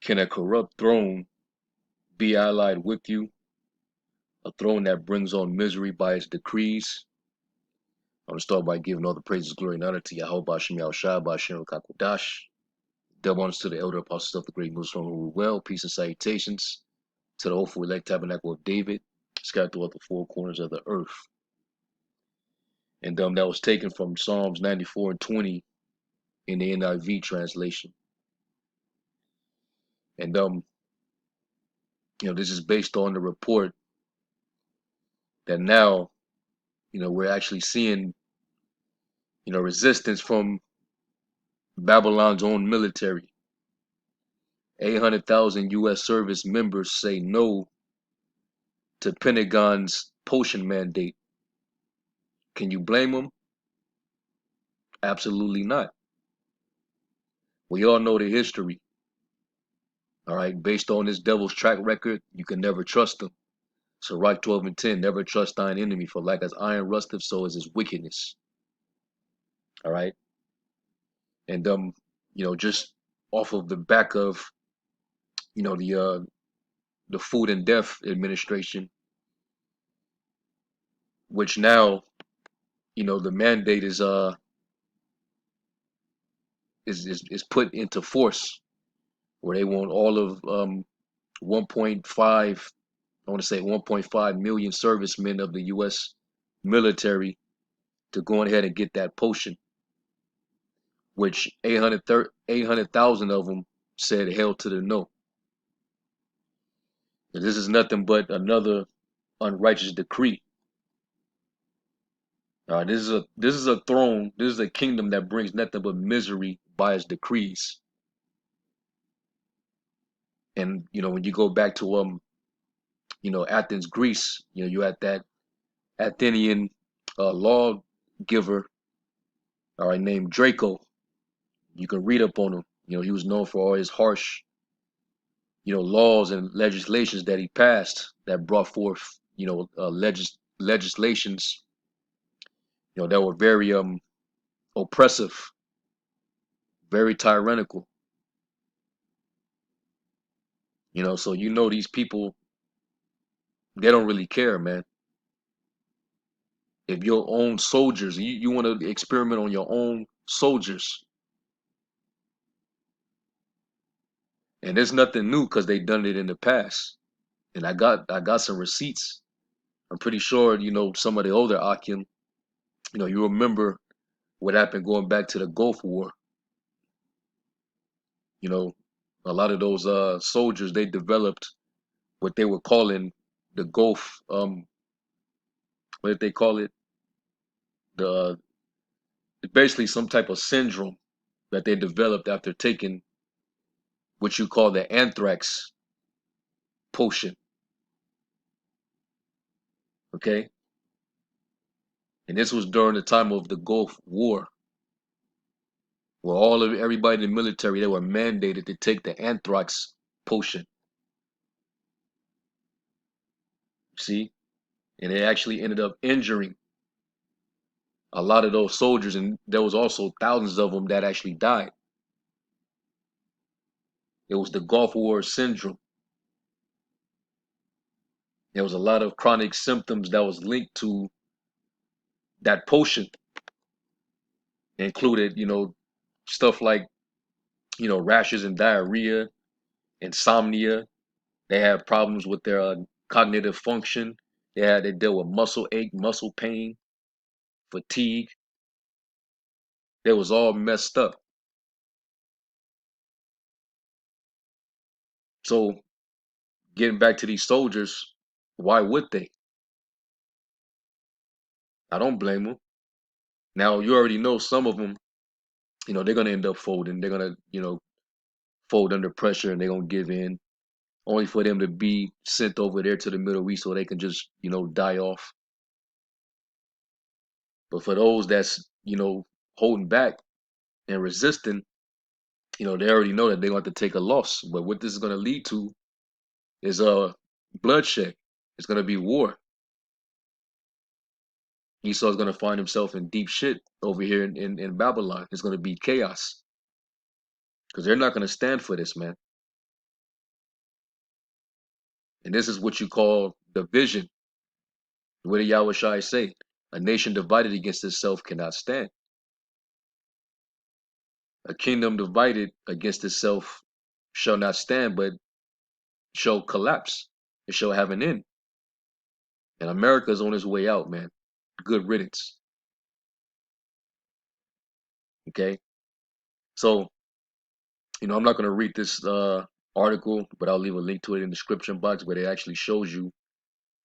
Can a corrupt throne be allied with you? A throne that brings on misery by its decrees? I'm going to start by giving all the praises, glory, and honor to Yahweh Bashem Yahushua Bashem Kakodash. Double honors to the elder apostles of the great Muslim who rule well. Peace and salutations to the hopeful elect tabernacle of David, scattered throughout the four corners of the earth. And that was taken from Psalms 94 and 20 in the NIV translation. And this is based on the report that now, we're actually seeing, resistance from Babylon's own military. 800,000 U.S. service members say no to Pentagon's potion mandate. Can you blame them? Absolutely not. We all know the history. All right, based on this devil's track record, you can never trust him. So Sirach 12 and 10, never trust thine enemy, for like as iron rusteth, so is his wickedness. All right. And just off of the back of, the Food and Death Administration, which now, the mandate is put into force, where they want all of 1.5, I want to say 1.5 million servicemen of the U.S. military to go ahead and get that potion, which 800,000 of them said hell to the no. And this is nothing but another unrighteous decree. This is a throne. This is a kingdom that brings nothing but misery by its decrees. And when you go back to Athens, Greece, you had that Athenian lawgiver, all right, named Draco. You can read up on him. He was known for all his harsh, laws and legislations that he passed that brought forth, legislations, that were very oppressive, very tyrannical. So these people, they don't really care, man. If your own soldiers, you want to experiment on your own soldiers, and there's nothing new because they done it in the past. And I got some receipts. I'm pretty sure some of the older Akim, you remember what happened going back to the Gulf War. A lot of those soldiers, they developed what they were calling the Gulf. What did they call it? The Basically some type of syndrome that they developed after taking what you call the anthrax potion. Okay, and this was during the time of the Gulf War, where everybody in the military, they were mandated to take the anthrax potion. See, and it actually ended up injuring a lot of those soldiers, and there was also thousands of them that actually died. It was the Gulf War syndrome. There was a lot of chronic symptoms that was linked to that potion. It included, stuff like, rashes and diarrhea, insomnia. They had problems with their cognitive function. They dealt with muscle ache, muscle pain, fatigue. They was all messed up. So getting back to these soldiers, why would they? I don't blame them. Now you already know some of them, they're gonna end up folding. They're gonna, fold under pressure and they're gonna give in, only for them to be sent over there to the Middle East so they can just, die off. But for those that's, holding back and resisting, they already know that they're going to take a loss. But what this is going to lead to is bloodshed. It's going to be war. Esau's going to find himself in deep shit over here in Babylon. It's going to be chaos because they're not going to stand for this, man. And this is what you call division. What did Yahweh Shai say? A nation divided against itself cannot stand. A kingdom divided against itself shall not stand, but shall collapse. It shall have an end. And America is on its way out, man. Good riddance. Okay? So, I'm not going to read this article, but I'll leave a link to it in the description box where it actually shows you,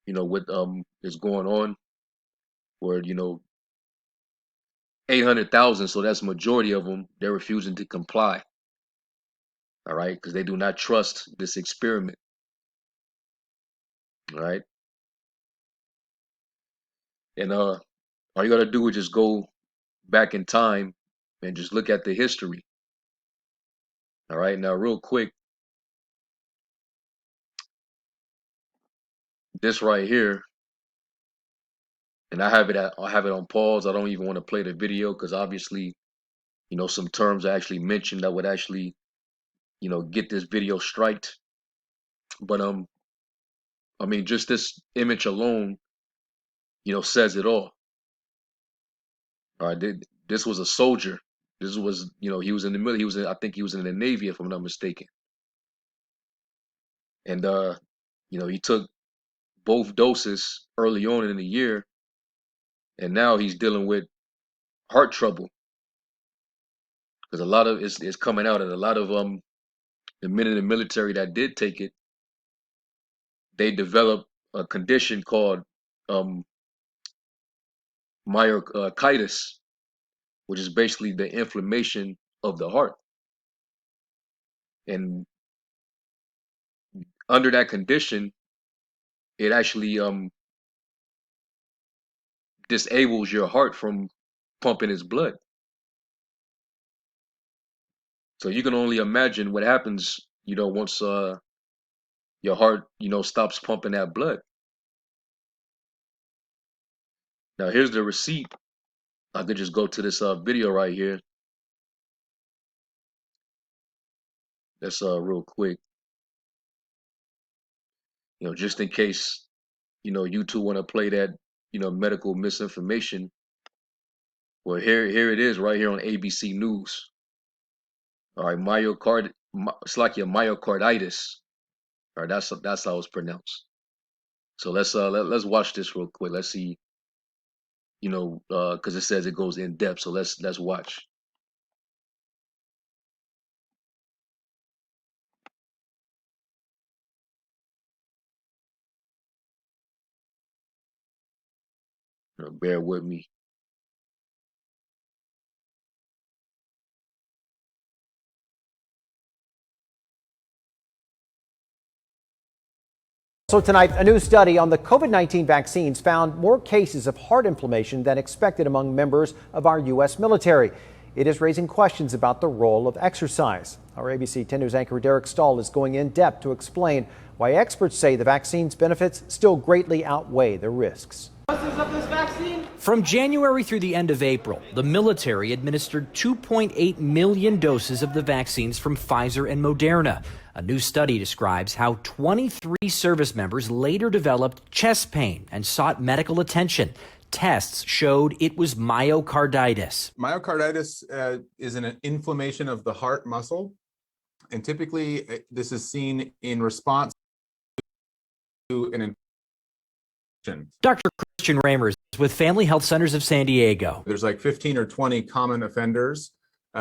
what is going on. Where, 800,000, so that's majority of them, they're refusing to comply. All right? Because they do not trust this experiment. All right? And all you got to do is just go back in time and just look at the history. All right? Now, real quick, this right here, and I have it on pause. I don't even want to play the video because obviously, some terms I actually mentioned that would actually, get this video striked. But I mean, just this image alone, says it all. All right, this was a soldier. This was, he was in the military. I think he was in the Navy, if I'm not mistaken. And he took both doses early on in the year, and now he's dealing with heart trouble because a lot of it's coming out, and a lot of the men in the military that did take it, they developed a condition called myocarditis, which is basically the inflammation of the heart. And under that condition, it actually disables your heart from pumping its blood. So you can only imagine what happens, once your heart, stops pumping that blood. Now here's the receipt. I could just go to this video right here. That's real quick. Just in case, you two want to play that, medical misinformation. Well, here it is right here on ABC News. All right, it's like your myocarditis. All right, that's how it's pronounced. So let's watch this real quick. Let's see, because it says it goes in depth. So let's watch. Bear with me. So tonight, a new study on the COVID-19 vaccines found more cases of heart inflammation than expected among members of our U.S. military. It is raising questions about the role of exercise. Our ABC 10 News anchor Derek Stahl is going in depth to explain why experts say the vaccine's benefits still greatly outweigh the risks. From January through the end of April, the military administered 2.8 million doses of the vaccines from Pfizer and Moderna. A new study describes how 23 service members later developed chest pain and sought medical attention. Tests showed it was myocarditis. Myocarditis is an inflammation of the heart muscle, and typically this is seen in response to an infection. Dr. Christian Ramers with Family Health Centers of San Diego. There's like 15 or 20 common offenders.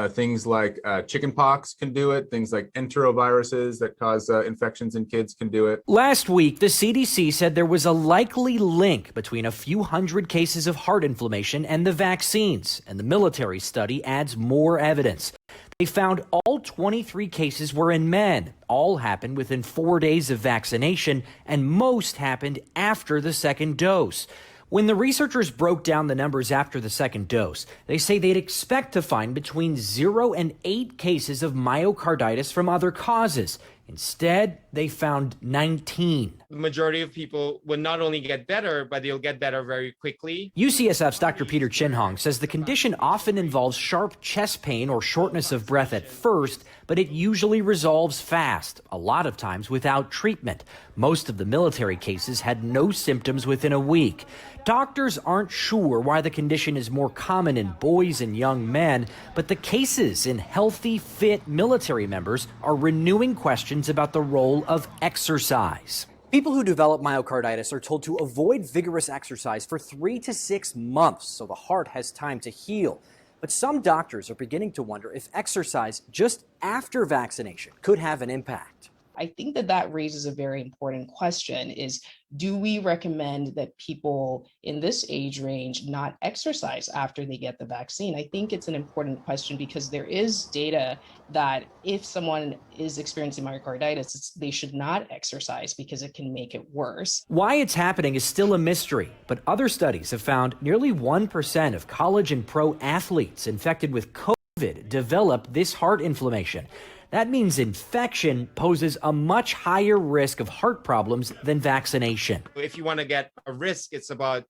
Things like chickenpox can do it. Things like enteroviruses that cause infections in kids can do it. Last week, the CDC said there was a likely link between a few hundred cases of heart inflammation and the vaccines, and the military study adds more evidence. They found all 23 cases were in men. All happened within 4 days of vaccination, and most happened after the second dose. When the researchers broke down the numbers after the second dose, they say they'd expect to find between 0 and 8 cases of myocarditis from other causes. Instead, they found 19. The majority of people will not only get better, but they'll get better very quickly. UCSF's Dr. Peter Chin-Hong says the condition often involves sharp chest pain or shortness of breath at first, but it usually resolves fast, a lot of times without treatment. Most of the military cases had no symptoms within a week. Doctors aren't sure why the condition is more common in boys and young men, but the cases in healthy, fit military members are renewing questions about the role of exercise. People who develop myocarditis are told to avoid vigorous exercise for 3 to 6 months so the heart has time to heal. But some doctors are beginning to wonder if exercise just after vaccination could have an impact. I think that raises a very important question is, do we recommend that people in this age range not exercise after they get the vaccine? I think it's an important question because there is data that if someone is experiencing myocarditis, they should not exercise because it can make it worse. Why it's happening is still a mystery, but other studies have found nearly 1% of college and pro athletes infected with COVID develop this heart inflammation. That means infection poses a much higher risk of heart problems than vaccination. If you want to get a risk, it's about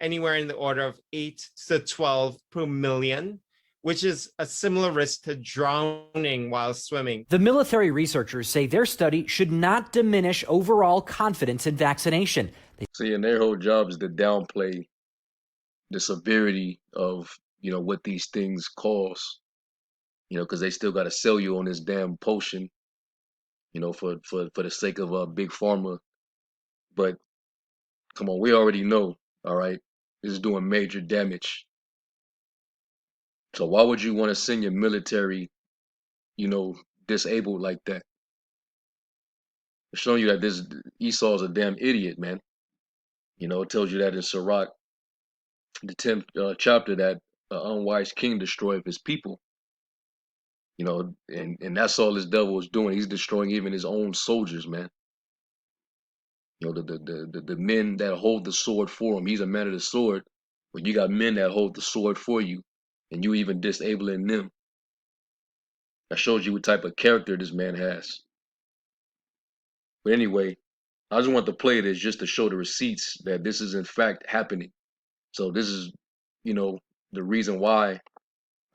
anywhere in the order of 8 to 12 per million, which is a similar risk to drowning while swimming. The military researchers say their study should not diminish overall confidence in vaccination. See, and their whole job is to downplay the severity of, what these things cause. Because they still got to sell you on this damn potion, for the sake of big pharma. But come on, we already know, all right, this is doing major damage. So why would you want to send your military, disabled like that? It's showing you that this Esau's a damn idiot, man. It tells you that in Sirach, the 10th chapter, that an unwise king destroyeth his people. And that's all this devil is doing. He's destroying even his own soldiers, man. The men that hold the sword for him. He's a man of the sword, but you got men that hold the sword for you, and you even disabling them. That shows you what type of character this man has. But anyway, I just want to play this just to show the receipts that this is in fact happening. So this is, the reason why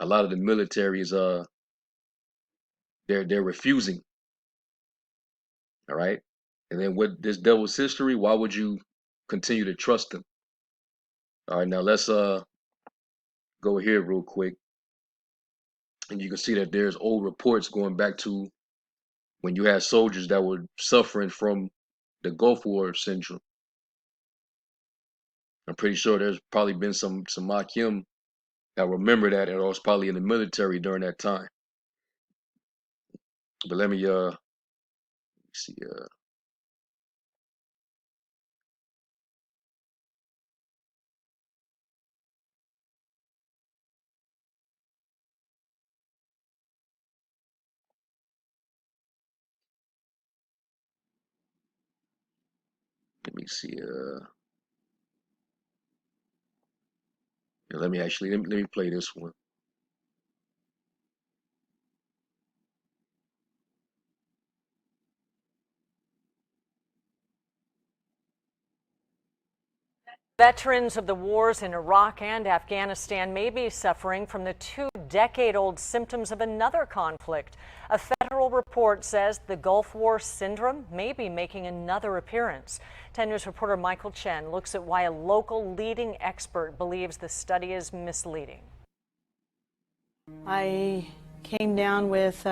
a lot of the military is they're refusing. All right. And then with this devil's history, why would you continue to trust him? All right, now let's go here real quick. And you can see that there's old reports going back to when you had soldiers that were suffering from the Gulf War syndrome. I'm pretty sure there's probably been some Makim that remember that, and I was probably in the military during that time. But let me see. Let me see. Let me play this one. Veterans of the wars in Iraq and Afghanistan may be suffering from the 2-decade-old symptoms of another conflict. A federal report says the Gulf War syndrome may be making another appearance. 10 News reporter Michael Chen looks at why a local leading expert believes the study is misleading. I came down with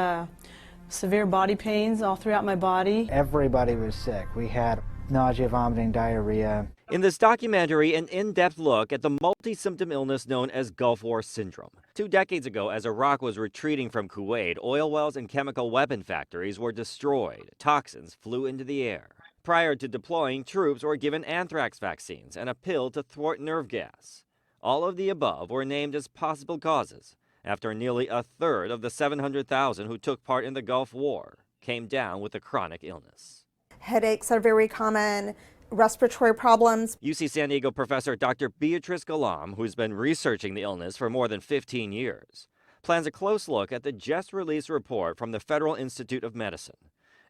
severe body pains all throughout my body. Everybody was sick. We had nausea, vomiting, diarrhea. In this documentary, an in-depth look at the multi-symptom illness known as Gulf War syndrome. 2 decades ago, as Iraq was retreating from Kuwait, oil wells and chemical weapon factories were destroyed. Toxins flew into the air. Prior to deploying, troops were given anthrax vaccines and a pill to thwart nerve gas. All of the above were named as possible causes after nearly a third of the 700,000 who took part in the Gulf War came down with a chronic illness. Headaches are very common. Respiratory problems. UC San Diego professor Dr. Beatrice Galam, who's been researching the illness for more than 15 years, plans a close look at the just released report from the Federal Institute of Medicine.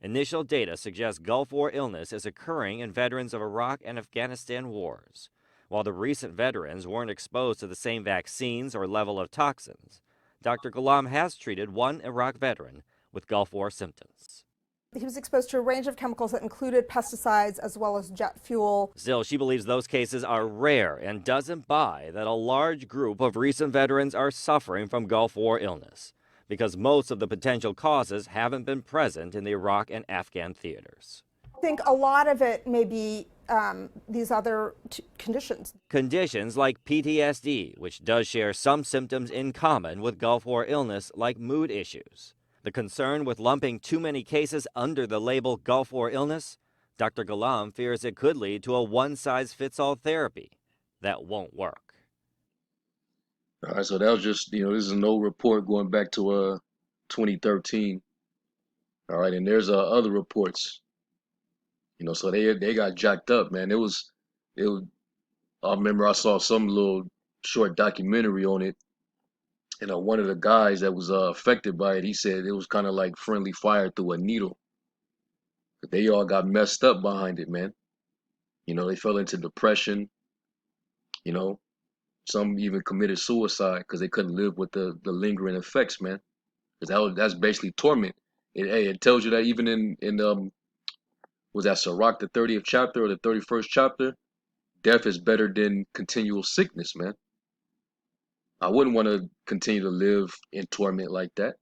Initial data suggests Gulf War illness is occurring in veterans of Iraq and Afghanistan wars. While the recent veterans weren't exposed to the same vaccines or level of toxins, Dr. Ghulam has treated one Iraq veteran with Gulf War symptoms. He was exposed to a range of chemicals that included pesticides as well as jet fuel. Still, she believes those cases are rare and doesn't buy that a large group of recent veterans are suffering from Gulf War illness, because most of the potential causes haven't been present in the Iraq and Afghan theaters. I think a lot of it may be these other conditions. Conditions like PTSD, which does share some symptoms in common with Gulf War illness, like mood issues. The concern with lumping too many cases under the label Gulf War illness, Dr. Ghulam fears it could lead to a one-size-fits-all therapy that won't work. All right, so that was just, this is an old report going back to 2013. All right, and there's other reports. So they got jacked up, man. It was. I remember I saw some little short documentary on it, and one of the guys that was affected by it, he said it was kind of like friendly fire through a needle. But they all got messed up behind it, man. They fell into depression. Some even committed suicide because they couldn't live with the lingering effects, man. Because that's basically torment. It tells you that even in was that Sirach, the 30th chapter or the 31st chapter? Death is better than continual sickness, man. I wouldn't want to continue to live in torment like that.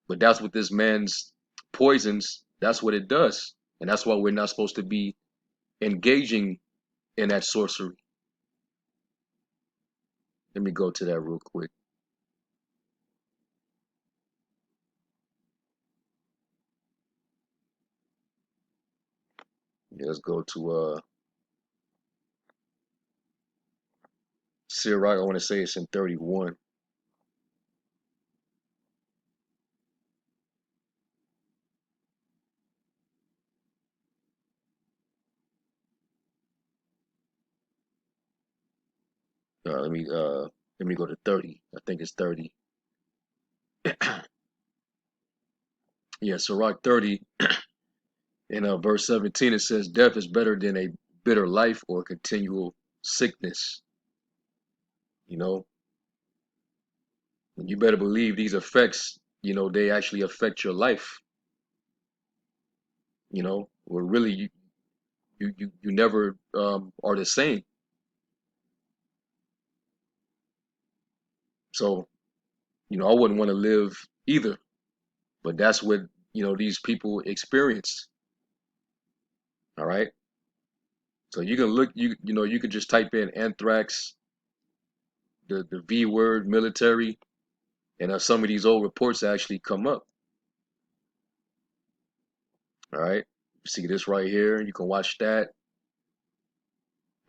But that's what this man's poisons, that's what it does. And that's why we're not supposed to be engaging in that sorcery. Let me go to that real quick. Yeah, let's go to Sirach. I want to say it's in 31. Let me go to 30. I think it's 30. Yeah, Sirach 30. In verse 17, it says, death is better than a bitter life or continual sickness. And you better believe these effects, they actually affect your life. Where really you never are the same. So, I wouldn't want to live either. But that's what, these people experience. All right. So you can look, you can just type in anthrax, the V word, military, and some of these old reports actually come up. All right. You see this right here. You can watch that.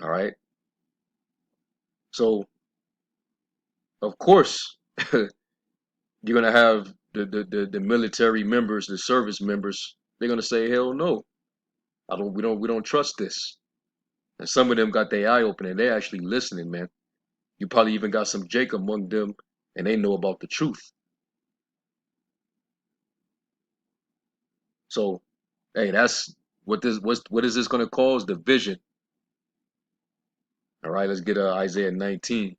All right. So, of course, you're gonna have the military members, the service members. They're gonna say, hell no, we don't trust this. And some of them got their eye open and they're actually listening, man. You probably even got some Jake among them, and they know about the truth. So, hey, that's what is this gonna cause? Division. All right, let's get Isaiah 19.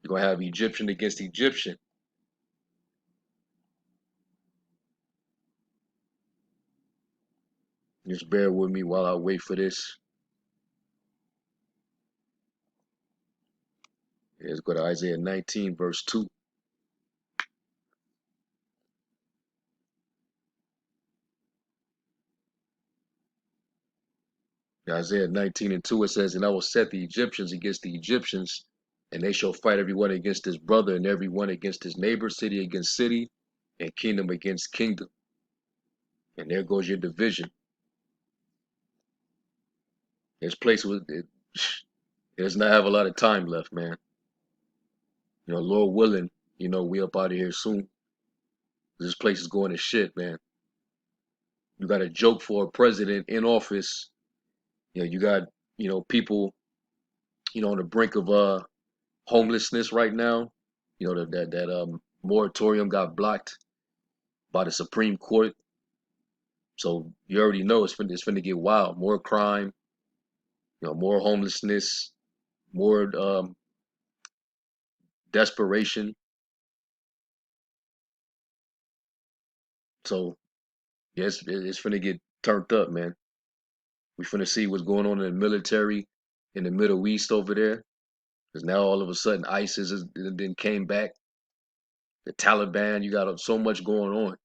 You're gonna have Egyptian against Egyptian. Just bear with me while I wait for this. Let's go to Isaiah 19, verse 2. Isaiah 19 and 2, it says, and I will set the Egyptians against the Egyptians, and they shall fight everyone against his brother, and everyone against his neighbor, city against city, and kingdom against kingdom. And there goes your division. This place it does not have a lot of time left, man. Lord willing, we up out of here soon. This place is going to shit, man. You got a joke for a president in office. You got, people, on the brink of homelessness right now. That moratorium got blocked. by the Supreme Court. So you already know it's finna get wild. More crime, more homelessness, more desperation. So yes, it's finna get turned up, man. We finna see what's going on in the military in the Middle East over there. Because now all of a sudden ISIS then came back. The Taliban, you got so much going on.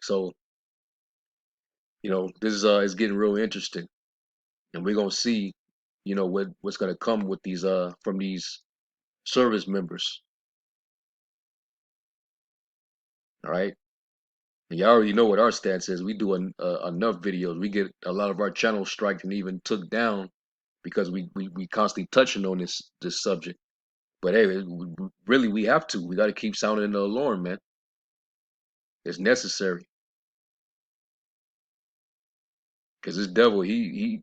So, this is getting real interesting. And we're gonna see, what's gonna come with these from these service members. All right. And y'all already know what our stance is. We do enough videos. We get a lot of our channels striked and even took down because we constantly touching on this subject. But hey, really we have to. We got to keep sounding the alarm, man. It's necessary. Because this devil, he's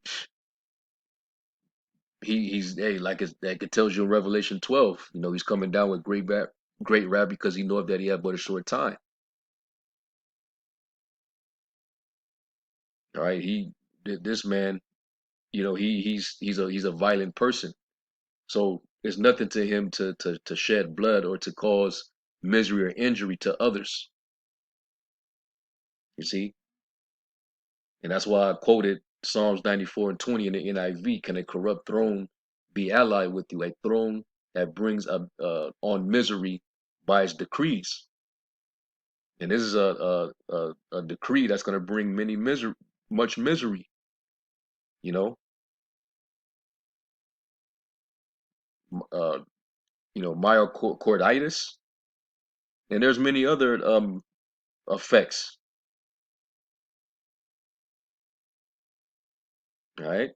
like it tells you in Revelation 12. He's coming down with great wrath because he knoweth that he had but a short time. All right, this man, he's a violent person. So it's nothing to him to shed blood or to cause misery or injury to others. You see, and that's why I quoted Psalms 94:20 in the NIV. Can a corrupt throne be allied with you? A throne that brings on misery by its decrees. And this is a decree that's going to bring much misery. Uh, myocarditis, and there's many other effects. All right,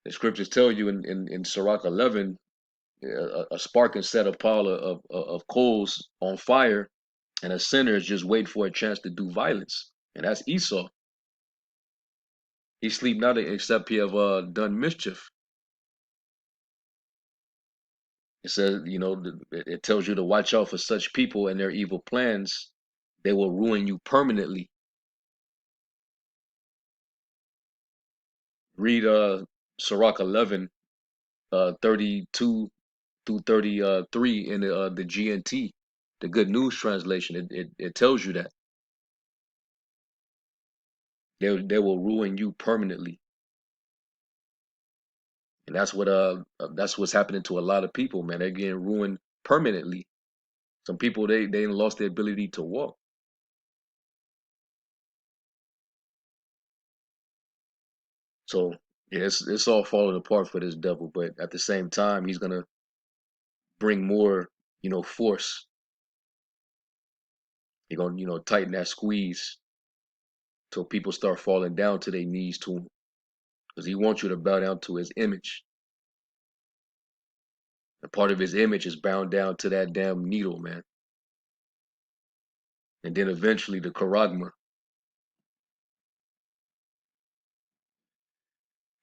the scriptures tell you in Sirach 11, a spark can set a pile of coals on fire, and a sinner is just waiting for a chance to do violence, and that's Esau. He sleep not except he have done mischief. It says, it tells you to watch out for such people and their evil plans. They will ruin you permanently. Read Sirach 11, 32 through 33 in the GNT, the Good News Translation. It tells you that they will ruin you permanently, and that's what's happening to a lot of people, man. They're getting ruined permanently. Some people they lost their ability to walk. So yeah, it's all falling apart for this devil, but at the same time, he's gonna bring more, force. He's gonna, tighten that squeeze till people start falling down to their knees to him, because he wants you to bow down to his image. And part of his image is bound down to that damn needle, man. And then eventually the charagma.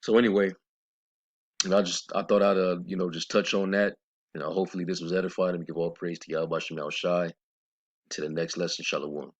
So anyway, I thought I'd just touch on that. Hopefully this was edifying and give all praise to Yahweh Shem Shai. To the next lesson, Shalom.